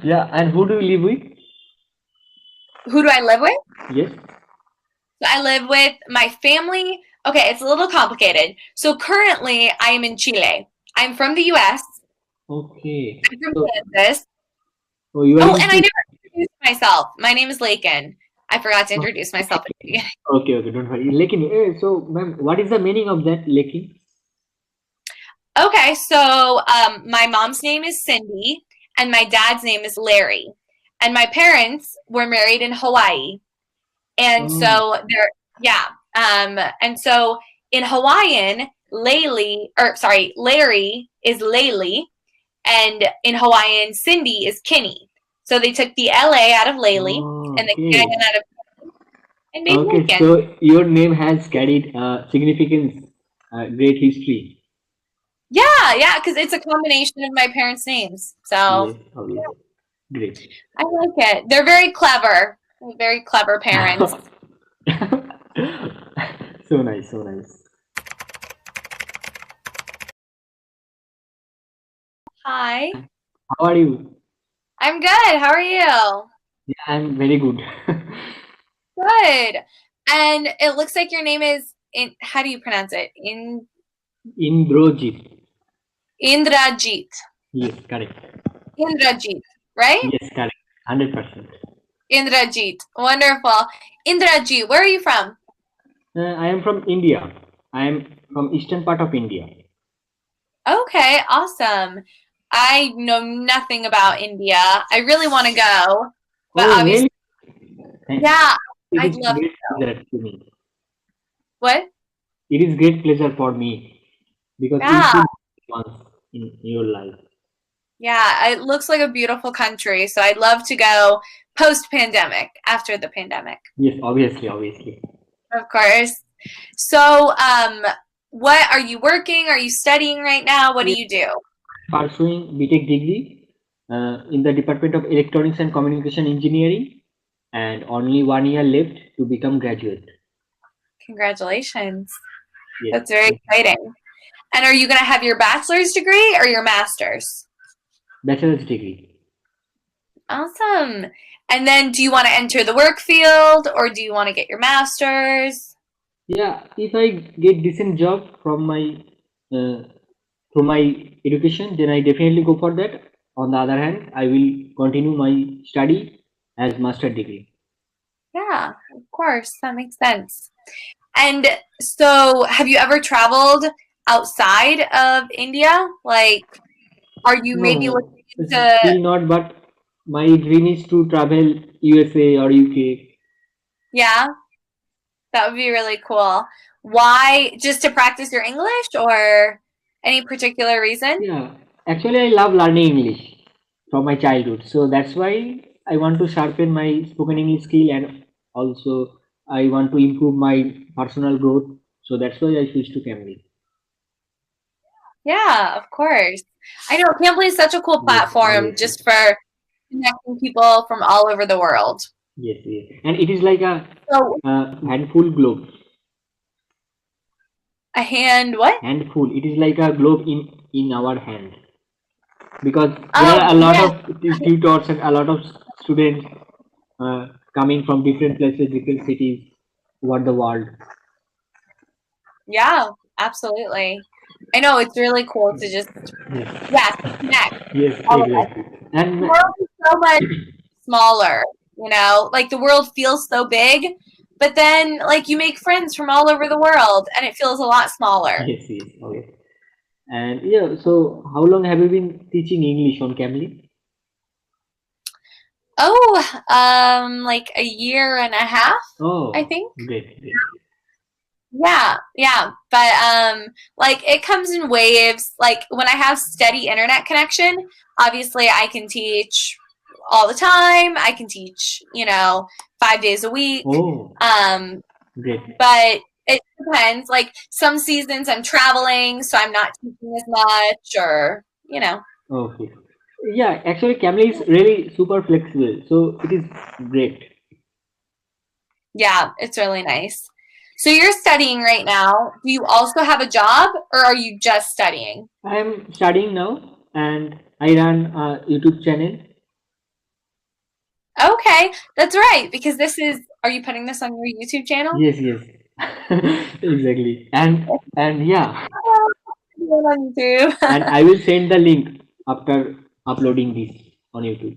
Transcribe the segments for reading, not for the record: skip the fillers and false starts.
Yeah, and who do you live with? Who do I live with? Yes. So I live with my family. Okay, it's a little complicated. So currently, I am in Chile. I'm from the U.S. Okay. I'm from So, Kansas. oh, you are Oh, in and I Chile. never introduced myself. My name is Lakin. I forgot to Oh, introduce myself at the beginning. okay, okay, don't worry. Lekin, so, ma'am, what is the meaning of that lekin? Okay, so my mom's name is Cindy, and my dad's name is Larry. And my parents were married in Hawaii. And Oh, so they're, yeah. And so in Hawaiian, Larry is Laylee, and in Hawaiian, Cindy is Kinney. So they took the LA out of Laylee oh, and the K okay. out of and made Okay, Lincoln. so your name has carried significance, great history. Yeah, yeah, because it's a combination of my parents' names. So Yes, obviously. Great. I like it. They're very clever. Very clever parents. So nice, so nice. Hi. How are you? I'm good. How are you? Yeah, I'm very good. Good. And it looks like your name is in how do you pronounce it? Indrajit. Indrajit. Yes, correct. Indrajit, right? Yes, correct. 100%. Indrajit. Wonderful. Indrajit, where are you from? I am from India. I am from eastern part of India. Okay, awesome. I know nothing about India. I really want to go, but Oh, obviously, really? yeah, It I'd is love to great go. pleasure to me. What? It is great pleasure for me because you Yeah, should once in your life. yeah, it looks like a beautiful country, so I'd love to go post-pandemic, after the pandemic, Yes, obviously, obviously. of course. So, what are you working? Are you studying right now? What do Yes, you do? pursuing BTech degree in the Department of Electronics and Communication Engineering, and only 1 year left to become graduate. Congratulations. Yes, That's very yes. exciting. And are you going to have your bachelor's degree or your master's? Bachelor's degree. Awesome. And then do you want to enter the work field or do you want to get your master's? Yeah, if I get decent job from my uh, through my education, then I definitely go for that. On the other hand, I will continue my study as master degree. Yeah, of course. That makes sense. And so have you ever traveled outside of India? Like, are you maybe No, looking into, still not. But my dream is to travel USA or UK. yeah, that would be really cool. Why? Just to practice your English or any particular reason? Yeah, actually, I love learning English from my childhood. So that's why I want to sharpen my spoken English skill, and also I want to improve my personal growth. So that's why I switched to Cambly. Yeah, of course. I know Cambly is such a cool Yes, platform obviously. just for connecting people from all over the world. Yes, yes. And it is like So a handful globe. a hand what? Handful. It is like a globe in our hand. Because there Oh are a lot yes, of tutors and a lot of students coming from different places, different cities over the world. yeah, absolutely. I know it's really cool to just Yes, yeah, to connect yes, all of us. exactly. And The world is so much smaller, you know? Like the world feels so big, but then like you make friends from all over the world and it feels a lot smaller. yes, yes, okay. And yeah, so how long have you been teaching English on Cambly? Oh, like a year and a half, I Oh, think. great, great. Yeah, yeah. But like it comes in waves. Like when I have steady internet connection, obviously I can teach all the time. I can teach, 5 days a week. Oh, Um, great. but it depends. Like some seasons I'm traveling, so I'm not teaching as much or. Okay. Yeah, actually, Cambly is really super flexible, so it is great. Yeah, it's really nice. So you're studying right now. Do you also have a job or are you just studying? I am studying now, and I run a YouTube channel. Okay, that's right, because are you putting this on your YouTube channel? Yes, yes. Exactly. And yeah, On YouTube. and I will send the link after uploading this on YouTube.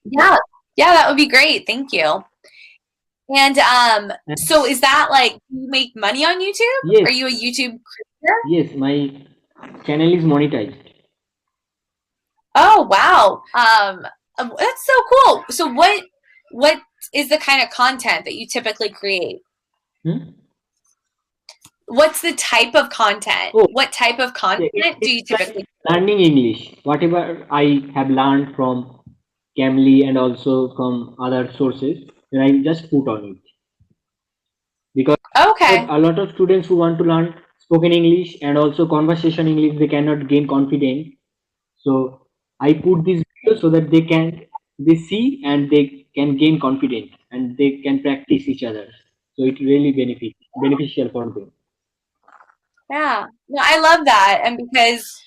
Yeah, yeah, that would be great. Thank you. And And so is that like, do you make money on YouTube? yes, Are you a YouTube creator? yes, my channel is monetized. Oh wow. That's so cool. So what is the kind of content that you typically create? Hmm? What's the type of content? Oh, What type of yeah, content do it's you like typically create? learning English. Whatever I have learned from Cambly and also from other sources, then I just put on it. Because Okay. a lot of students who want to learn spoken English and also conversation English, they cannot gain confidence. So I put this video so that they see and they can gain confidence and they can practice each other. So it really beneficial for them. Yeah. No, I love that. And because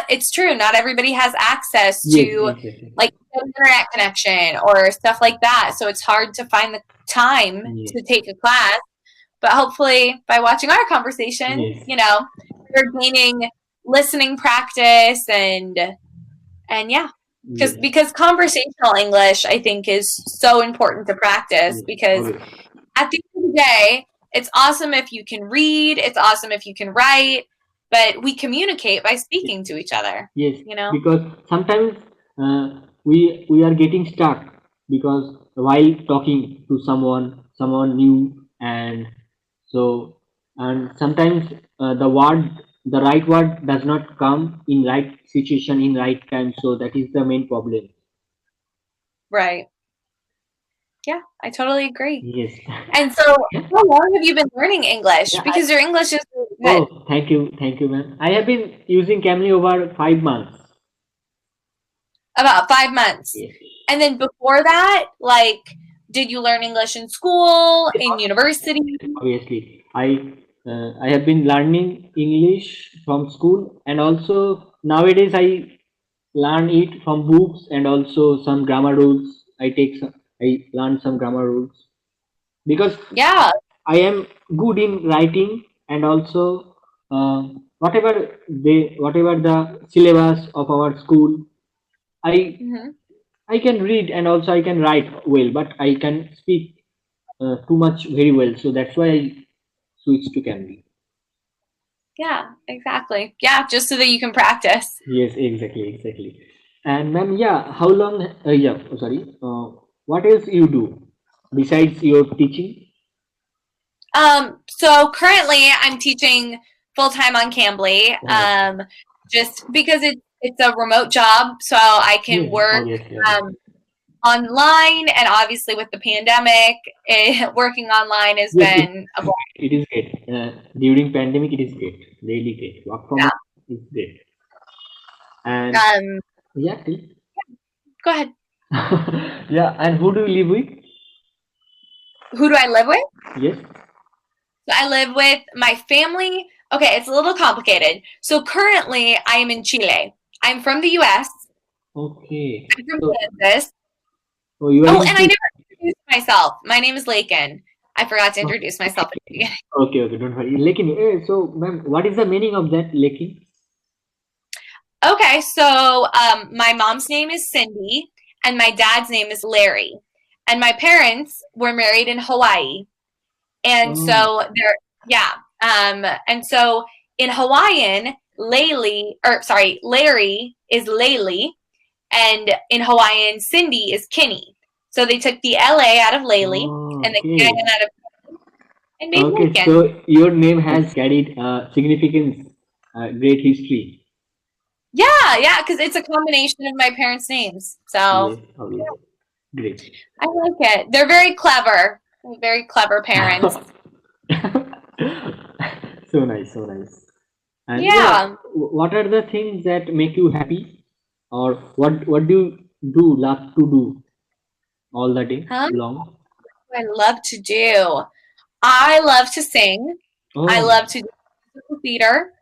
it's true, not everybody has access Yes, to exactly. like an internet connection or stuff like that. So it's hard to find the time Yes, to take a class. But hopefully by watching our conversation, yes, you're gaining listening practice and yeah. yes, Because conversational English I think is so important to practice yes. because Okay. at the end of the day, it's awesome if you can read, it's awesome if you can write, but we communicate by speaking to each other, Yes, you know? because sometimes we are getting stuck because while talking to someone new, and so and sometimes the right word does not come in right situation in right time. So that is the main problem. Right. Yeah, I totally agree. Yes. And so, how long have you been learning English? Yeah. Because your English is really good. Oh, thank you, ma'am. I have been using Camry over 5 months. About 5 months. Yes. And then before that, like, did you learn English in school, in university? Obviously, I have been learning English from school, and also nowadays I learn it from books and also some grammar rules. I learn some grammar rules because Yeah. I am good in writing, and also whatever the syllabus of our school, I Hmm. I can read and also I can write well, but I can speak too much very well. So that's why I switched to Cambly. Yeah, exactly. Yeah, just so that you can practice. Yes, exactly, exactly. And ma'am, yeah, how long? Yeah, oh, sorry. What else you do besides your teaching? So currently I'm teaching full time on Cambly, Oh, just because it's a remote job, so I can yes, work obviously, um, obviously. online, and obviously with the pandemic, working online has Yes, been a it is great. During pandemic, it is great. Really great. Work from home is great. And blessing. yeah, please. Go ahead. Yeah, and who do you live with? Who do I live with? Yes. So I live with my family. Okay, it's a little complicated. So currently I am in Chile. I'm from the US. Okay. I'm from So, Kansas. oh, you are Oh, in and I Chile. never introduced myself. My name is Lakin. I forgot to introduce myself at the beginning. Okay, okay, don't worry. Lekin, so ma'am, what is the meaning of that lekin? Okay, so my mom's name is Cindy, and my dad's name is Larry. And my parents were married in Hawaii. And Oh, so yeah. And so in Hawaiian, Larry is Laylee, and in Hawaiian, Cindy is Kinney. So they took the LA out of Laylee and the K okay. out of and made Okay, Lincoln. so your name has carried significance, great history. Yeah, yeah, because it's a combination of my parents' names. So Yes, obviously. Great. I like it. They're very clever. Very clever parents. So nice, so nice. And yeah, Yeah. what are the things that make you happy, or what do you do love to do all the day Huh? long? What do I love to do. I love to sing. I Oh, love to do musical theater.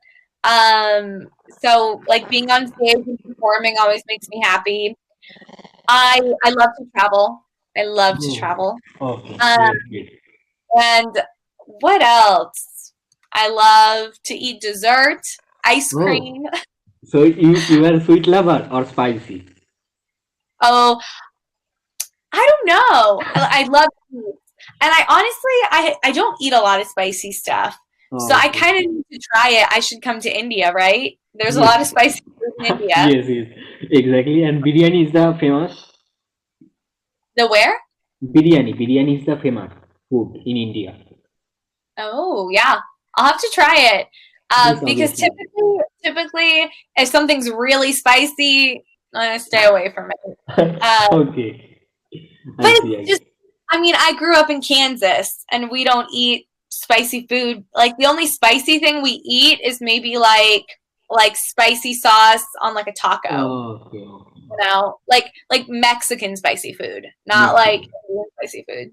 So like being on stage and performing always makes me happy. I love to travel. I love to Oh, travel. okay, Um, great, great. and what else? I love to eat dessert, ice Oh, cream. so you are sweet lover or spicy? Oh, I don't know. I love sweets. And I honestly, I don't eat a lot of spicy stuff. So Oh, I okay. kind of need to try it. I should come to India, right? There's a Yes, lot of spicy food in India. yes, yes, exactly. And biryani is the famous. The where? Biryani is the famous food in India. Oh, yeah. I'll have to try it. Yes, Because obviously. typically, if something's really spicy, I stay away from it. Uh, Okay, but I see, it's I just, see. I mean, I grew up in Kansas and we don't eat spicy food. Like the only spicy thing we eat is maybe like spicy sauce on like a taco, Okay, okay. like Mexican spicy food, not like Mexican. Indian spicy food.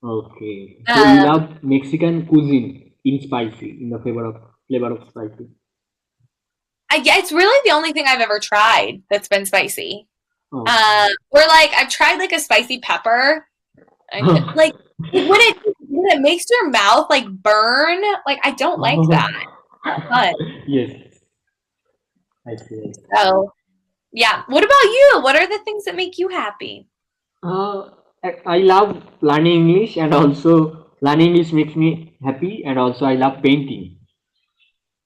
Okay. So you Um, love Mexican cuisine in spicy, in the flavor of spicy. yeah, it's really the only thing I've ever tried that's been spicy. Okay. Or like I've tried like a spicy pepper, and when it makes your mouth like burn, like I don't like that. Not fun. Yes, I see. So yeah. What about you? What are the things that make you happy? Uh, I love learning English, and also learning English makes me happy, and also I love painting.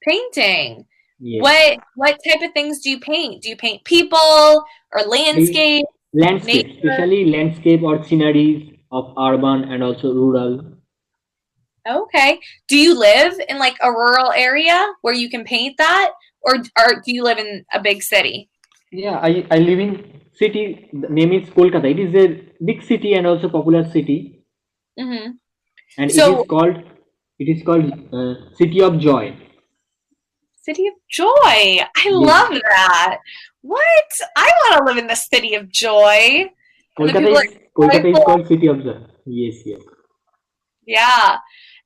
Painting. Yes. What type of things do you paint? Do you paint people or I landscape, landscape, nature? especially landscape or sceneries of urban and also rural. Okay. Do you live in like a rural area where you can paint that, or do you live in a big city? Yeah, I live in city. The name is Kolkata. It is a big city and also popular city, Hmm. and So, it is called City of Joy. City of Joy. I Yes, love that. What? I want to live in the City of Joy. And the Kolkata people is are Kolkata is joyful. called City of Joy. Yes, yes. Yeah.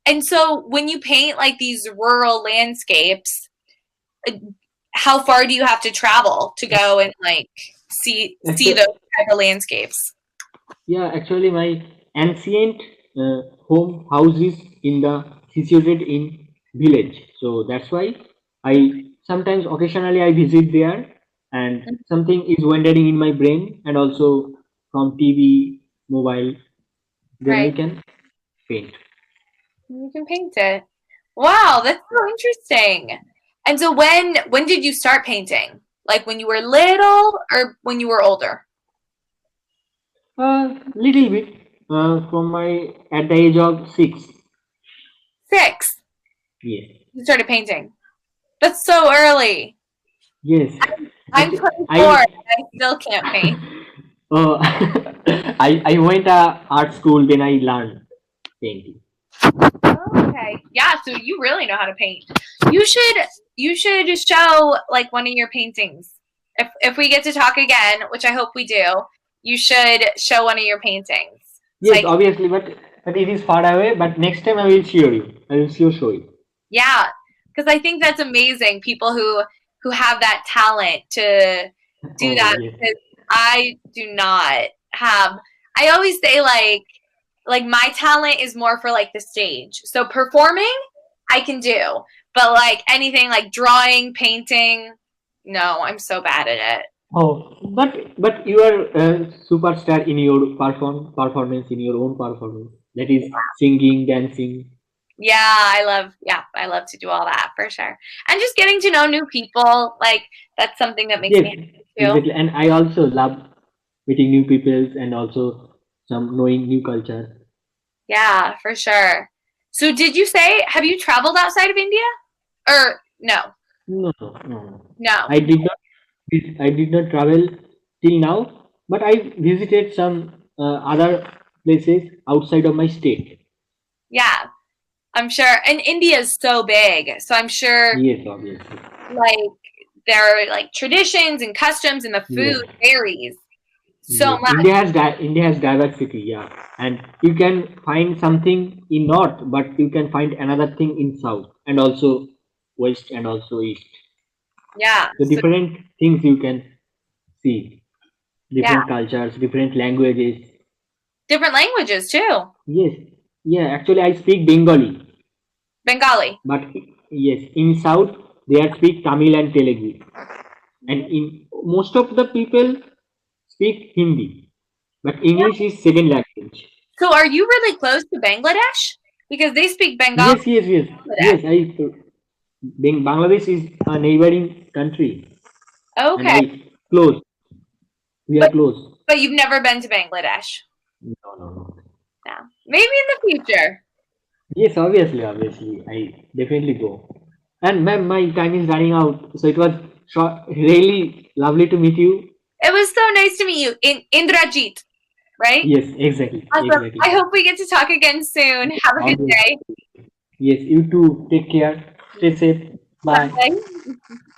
And so when you paint like these rural landscapes, uh, how far do you have to travel to go and like see those Actually, type of landscapes? yeah, actually, my ancient home house is in the situated in village. So that's why I sometimes occasionally I visit there, and something is wandering in my brain, and also from TV, mobile. Then I Right. can paint. You can paint it. Wow, that's so interesting. And so when did you start painting? Like when you were little or when you were older? Little bit from my at the age of 6. 6. Yes, You started painting. That's so early. yes. I'm Actually, 24 and I still can't paint. uh, I went art school. Then I learned painting. Okay. Yeah, so you really know how to paint. You should you should show like one of your paintings. If we get to talk again, which I hope we do, you should show one of your paintings. So Yes, obviously, but it is far away. But next time I will show you. I will sure show you. yeah, because I think that's amazing. People who have that talent to do Oh that yes. because I do not have. I always say like my talent is more for like the stage. So performing I can do, but like anything like drawing, painting, no, I'm so bad at it. Oh, but you are a superstar in your performance in your own performance. That is singing, dancing. Yeah, I love to do all that for sure. And just getting to know new people, like that's something that makes Yes, me happy too. exactly. And I also love meeting new peoples and also some knowing new culture. Yeah, for sure. So did you say have you traveled outside of India? Or no. No, no, no. No. I did not. I did not travel till now, but I visited some other places outside of my state. Yeah, I'm sure. And India is so big. So I'm sure Yes, obviously. like there are like traditions and customs and the food Yes, varies so yes. much. India has diversity. Yeah, and you can find something in north, but you can find another thing in south, and also west, and also east. Yeah. So So different things you can see, yeah, different cultures, different languages. Different languages too. Yes, yeah. Actually, I speak Bengali, Bengali. but yes, in South they are speak Tamil and Telugu, and in most of the people speak Hindi, but Yeah. English is second language. So are you really close to Bangladesh? Because they speak Bengali Yes, yes, yes, in Bangladesh. yes. Bangladesh is a neighboring country, and Okay. I close. We are But close. but you've never been to Bangladesh. No, no, no. No. Maybe in the future. Yes, obviously, I definitely go. And ma'am, my time is running out, so it was really lovely to meet you. It was so nice to meet you. Indrajit, right? Yes, exactly, Awesome. I exactly. hope we get to talk again soon. Have a good Obviously. day. Yes, you too. Take care. Stay safe. Bye. Bye.